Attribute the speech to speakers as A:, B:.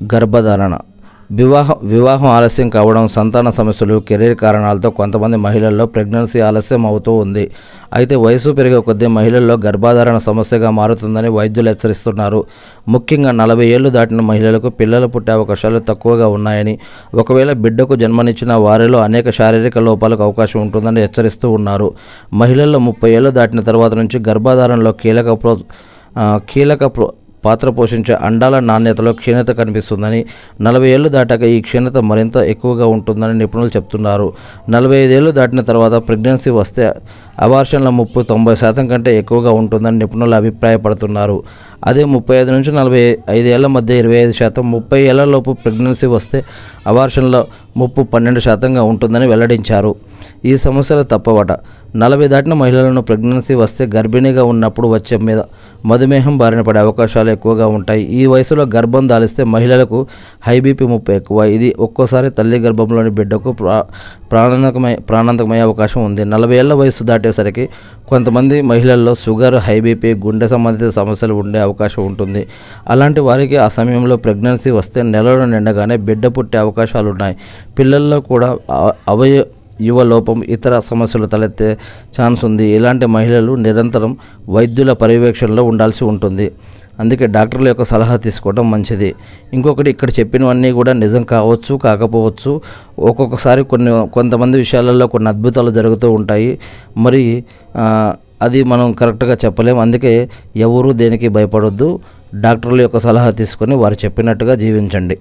A: గర్భధారణ, వివాహం ఆలస్యం కావడం, సంతాన సమస్యలు, కెరీర్ కారణాలతో కొంతమంది మహిళల్లో ప్రెగ్నెన్సీ ఆలస్యం అవుతూ ఉంది. అయితే వయసు పెరిగే కొద్దీ మహిళల్లో గర్భధారణ సమస్యగా మారుతుందని వైద్యులు హెచ్చరిస్తున్నారు. ముఖ్యంగా 40 ఏళ్లు దాటిన మహిళలకు పిల్లలు పుట్టే అవకాశాలు తక్కువగా ఉన్నాయని, ఒకవేళ బిడ్డకు జన్మనిచ్చిన వారిలో అనేక శారీరక లోపాలకు అవకాశం ఉంటుందని హెచ్చరిస్తూ ఉన్నారు. మహిళల్లో 30 ఏళ్లు దాటిన తర్వాత నుంచి గర్భధారణలో కీలక పాత్ర పోషించే అండాల నాణ్యతలో క్షీణత కనిపిస్తుందని, 40 ఏళ్లు దాటాక ఈ క్షీణత మరింత ఎక్కువగా ఉంటుందని నిపుణులు చెప్తున్నారు. 45 ఏళ్లు దాటిన తర్వాత ప్రెగ్నెన్సీ వస్తే అబార్షన్ల ముప్పు 90% కంటే ఎక్కువగా ఉంటుందని నిపుణులు అభిప్రాయపడుతున్నారు. అదే 35 నుంచి 45 ఏళ్ల మధ్య 25%, 30 ఏళ్లలోపు ప్రెగ్నెన్సీ వస్తే అబార్షన్ల ముప్పు 12%గా ఉంటుందని వెల్లడించారు. ఈ సమస్యలు తప్పవట. 40 దాటిన మహిళలను ప్రెగ్నెన్సీ వస్తే గర్భిణీగా ఉన్నప్పుడు వచ్చే మధుమేహం బారిన పడే అవకాశాలు ఎక్కువగా ఉంటాయి. ఈ వయసులో గర్భం దాలిస్తే మహిళలకు హై బీపీ ముప్పు ఎక్కువ. ఇది ఒక్కోసారి తల్లి గర్భంలోని బిడ్డకు ప్రాణాంతకమయ్యే అవకాశం ఉంది. 40 ఏళ్ల వయసు దాటేసరికి కొంతమంది మహిళల్లో షుగర్, హై బీపీ, గుండె సంబంధిత సమస్యలు ఉండే అవకాశం ఉంటుంది. అలాంటి వారికి ఆ సమయంలో ప్రెగ్నెన్సీ వస్తే నెలలు నిండగానే బిడ్డ పుట్టే అవకాశాలు ఉన్నాయి. పిల్లల్లో కూడా యువ లోపం, ఇతర సమస్యలు తలెత్తే ఛాన్స్ ఉంది. ఇలాంటి మహిళలు నిరంతరం వైద్యుల పర్యవేక్షణలో ఉండాల్సి ఉంటుంది. అందుకే డాక్టర్ల యొక్క సలహా తీసుకోవడం మంచిది. ఇంకొకటి, ఇక్కడ చెప్పినవన్నీ కూడా నిజం కావచ్చు, కాకపోవచ్చు. ఒక్కొక్కసారి కొంతమంది విషయాలలో కొన్ని అద్భుతాలు జరుగుతూ ఉంటాయి. మరి అది మనం కరెక్ట్గా చెప్పలేము. అందుకే ఎవరు దేనికి భయపడొద్దు. డాక్టర్ల యొక్క సలహా తీసుకొని వారు చెప్పినట్టుగా జీవించండి.